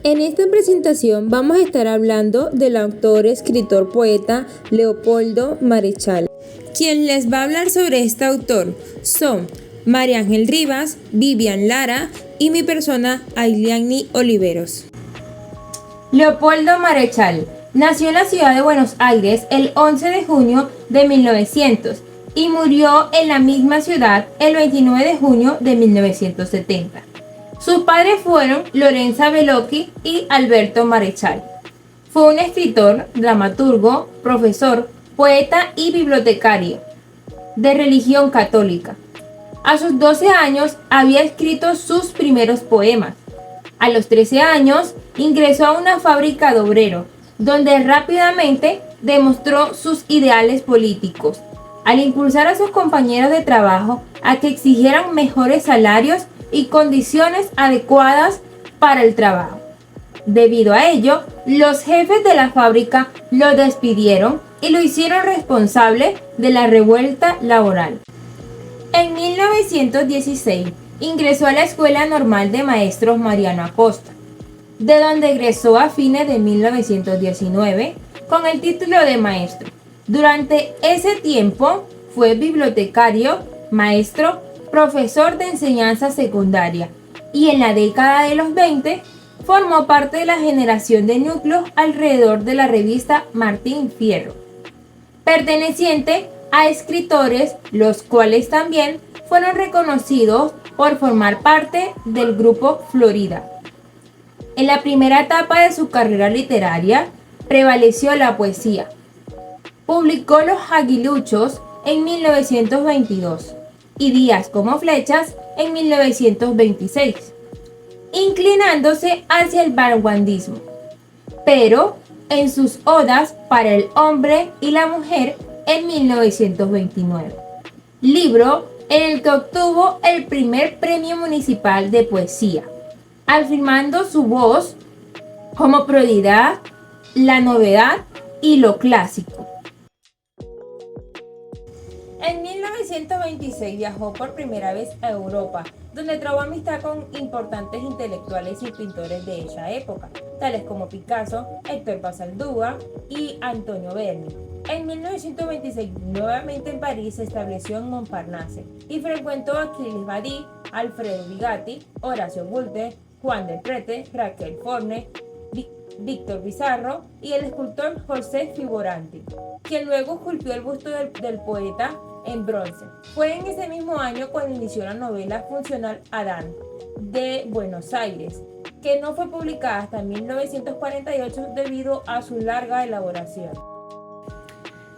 En esta presentación vamos a estar hablando del autor, escritor, poeta Leopoldo Marechal. Quien les va a hablar sobre este autor son María Ángel Rivas, Vivian Lara y mi persona Ailiani Oliveros. Leopoldo Marechal nació en la ciudad de Buenos Aires el 11 de junio de 1900 y murió en la misma ciudad el 29 de junio de 1970. Sus padres fueron Lorenza Bellocchi y Alberto Marechal. Fue un escritor, dramaturgo, profesor, poeta y bibliotecario de religión católica. A sus 12 años había escrito sus primeros poemas. A los 13 años ingresó a una fábrica de obrero, donde rápidamente demostró sus ideales políticos, al impulsar a sus compañeros de trabajo a que exigieran mejores salarios y condiciones adecuadas para el trabajo. Debido a ello, los jefes de la fábrica lo despidieron y lo hicieron responsable de la revuelta laboral. En 1916 ingresó a la Escuela Normal de Maestros Mariano Acosta, de donde egresó a fines de 1919 con el título de maestro. Durante ese tiempo fue bibliotecario, maestro, profesor de enseñanza secundaria y en la década de los 20 formó parte de la generación de núcleos alrededor de la revista Martín Fierro, perteneciente a escritores los cuales también fueron reconocidos por formar parte del grupo Florida. En la primera etapa de su carrera literaria prevaleció la poesía. Publicó Los Aguiluchos en 1922 y Días como flechas en 1926, inclinándose hacia el vanguardismo, pero en sus odas para el hombre y la mujer en 1929, libro en el que obtuvo el primer premio municipal de poesía, afirmando su voz como prioridad, la novedad y lo clásico. En 1926 viajó por primera vez a Europa, donde trabó amistad con importantes intelectuales y pintores de esa época, tales como Picasso, Héctor Basaldúa y Antonio Berni. En 1926, nuevamente en París, se estableció en Montparnasse y frecuentó a Achille Badi, Alfredo Bigatti, Horacio Voltaire, Juan del Prete, Raquel Forne, Víctor Pizarro y el escultor José Fioravanti, quien luego esculpió el busto del poeta en bronce. Fue en ese mismo año cuando inició la novela funcional Adán, de Buenos Aires, que no fue publicada hasta 1948 debido a su larga elaboración.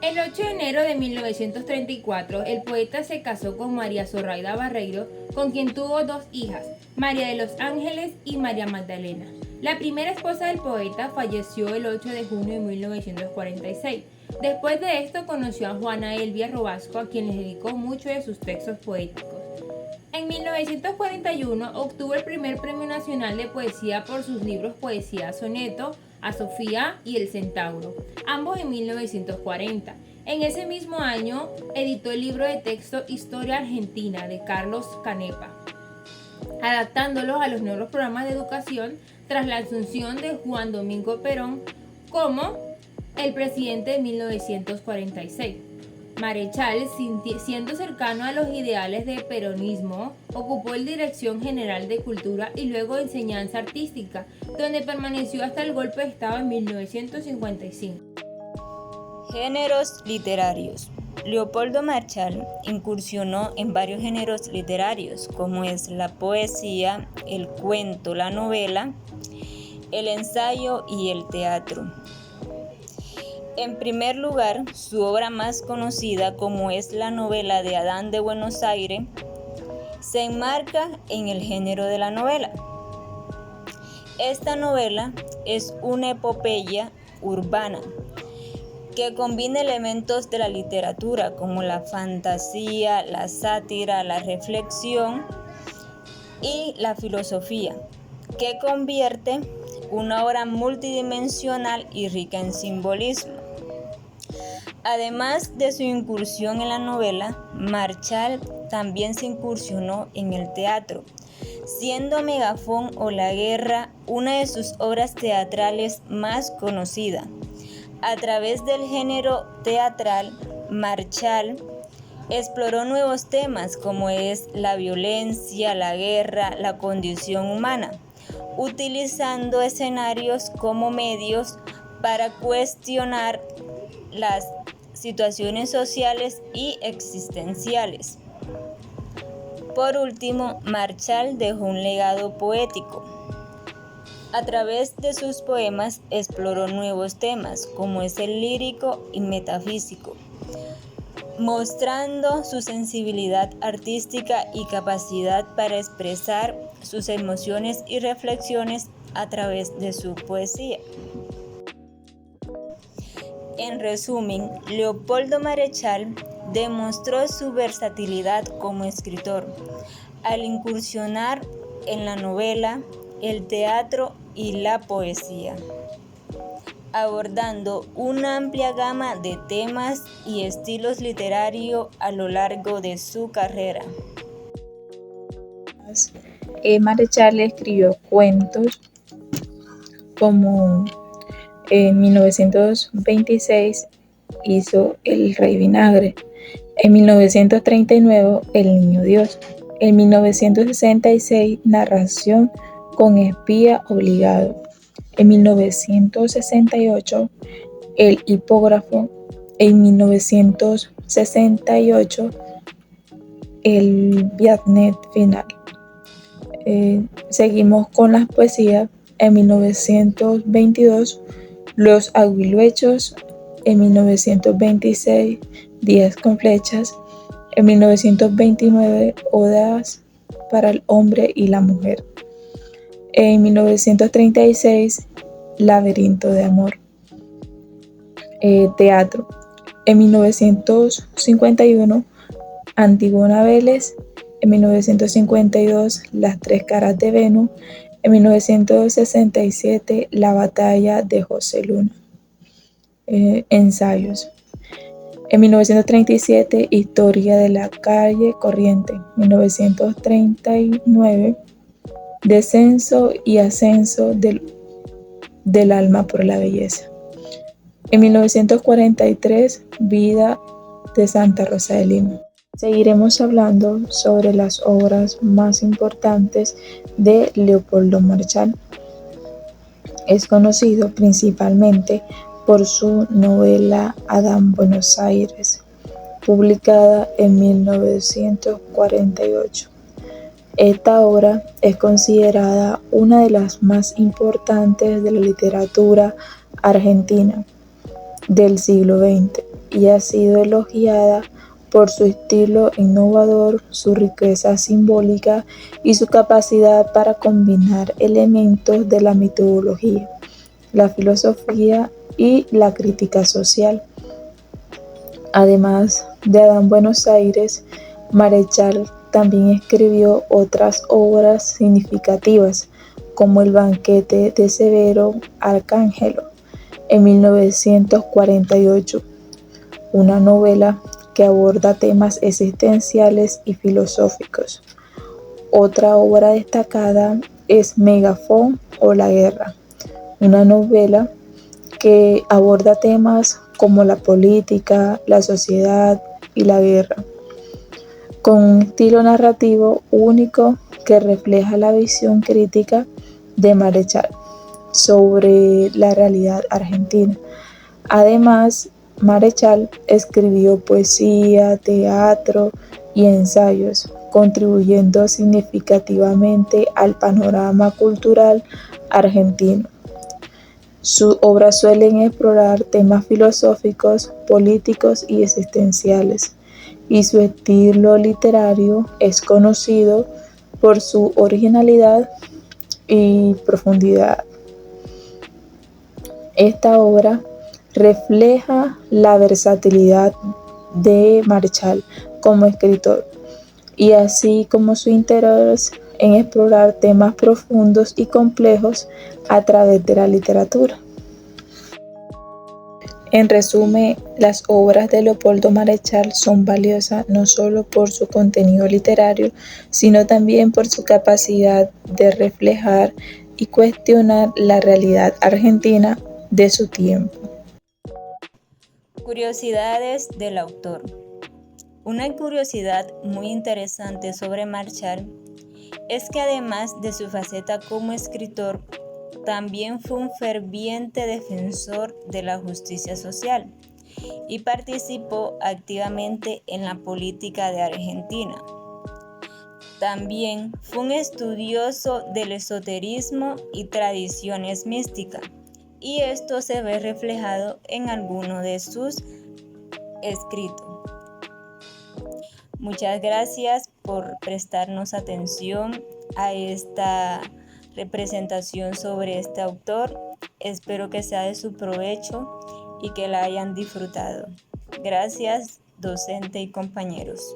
El 8 de enero de 1934, el poeta se casó con María Zoraida Barreiro, con quien tuvo dos hijas, María de los Ángeles y María Magdalena. La primera esposa del poeta falleció el 8 de junio de 1946. Después de esto conoció a Juana Elvia Robasco, a quien le dedicó muchos de sus textos poéticos. En 1941 obtuvo el primer Premio Nacional de Poesía por sus libros Poesía Soneto, A Sofía y El Centauro, ambos en 1940. En ese mismo año editó el libro de texto Historia Argentina de Carlos Canepa, adaptándolos a los nuevos programas de educación tras la asunción de Juan Domingo Perón como el presidente de 1946. Marechal, siendo cercano a los ideales del peronismo, ocupó la Dirección General de Cultura y luego de Enseñanza Artística, donde permaneció hasta el golpe de Estado en 1955. Géneros literarios. Leopoldo Marechal incursionó en varios géneros literarios, como es la poesía, el cuento, la novela, el ensayo y el teatro. En primer lugar, su obra más conocida, como es la novela de Adán de Buenos Aires, se enmarca en el género de la novela. Esta novela es una epopeya urbana que combina elementos de la literatura como la fantasía, la sátira, la reflexión y la filosofía, que convierte una obra multidimensional y rica en simbolismo. Además de su incursión en la novela, Marechal también se incursionó en el teatro, siendo Megafón o La Guerra una de sus obras teatrales más conocida. A través del género teatral, Marchal exploró nuevos temas como es la violencia, la guerra, la condición humana, utilizando escenarios como medios para cuestionar las situaciones sociales y existenciales. Por último, Marchal dejó un legado poético. A través de sus poemas exploró nuevos temas, como es el lírico y metafísico, mostrando su sensibilidad artística y capacidad para expresar sus emociones y reflexiones a través de su poesía. En resumen, Leopoldo Marechal demostró su versatilidad como escritor al incursionar en la novela, el teatro y la poesía, abordando una amplia gama de temas y estilos literarios a lo largo de su carrera. Marechal escribió cuentos como en 1926 hizo El Rey Vinagre, en 1939 El Niño Dios, en 1966 Narración con espía obligado, en 1968 El Hipógrafo, en 1968 El Viatnet Final. Seguimos con las poesías. En 1922 Los Aguiluchos, en 1926 Días con flechas, en 1929 Odas para el hombre y la mujer, en 1936 Laberinto de amor. Teatro, en 1951 Antígona Vélez, en 1952 Las tres caras de Venus, en 1967 La batalla de José Luna. Ensayos. En 1937 Historia de la calle Corriente. 1939 Descenso y ascenso del alma por la belleza. En 1943 Vida de Santa Rosa de Lima. Seguiremos hablando sobre las obras más importantes de Leopoldo Marchal. Es conocido principalmente por su novela Adán Buenos Aires, publicada en 1948. Esta obra es considerada una de las más importantes de la literatura argentina del siglo XX y ha sido elogiada por su estilo innovador, su riqueza simbólica y su capacidad para combinar elementos de la mitología, la filosofía y la crítica social. Además de Adán Buenos Aires, Marechal también escribió otras obras significativas, como El banquete de Severo Arcángelo, en 1948, una novela que aborda temas existenciales y filosóficos. Otra obra destacada es Megafón o La Guerra, una novela que aborda temas como la política, la sociedad y la guerra, con un estilo narrativo único que refleja la visión crítica de Marechal sobre la realidad argentina. Además, Marechal escribió poesía, teatro y ensayos, contribuyendo significativamente al panorama cultural argentino. Sus obras suelen explorar temas filosóficos, políticos y existenciales, y su estilo literario es conocido por su originalidad y profundidad. Esta obra refleja la versatilidad de Marechal como escritor, y así como su interés en explorar temas profundos y complejos a través de la literatura. En resumen, las obras de Leopoldo Marechal son valiosas no solo por su contenido literario, sino también por su capacidad de reflejar y cuestionar la realidad argentina de su tiempo. Curiosidades del autor. Una curiosidad muy interesante sobre Marechal es que además de su faceta como escritor, también fue un ferviente defensor de la justicia social y participó activamente en la política de Argentina. También fue un estudioso del esoterismo y tradiciones místicas, y esto se ve reflejado en algunos de sus escritos. Muchas gracias por prestarnos atención a esta representación sobre este autor. Espero que sea de su provecho y que la hayan disfrutado. Gracias, docente y compañeros.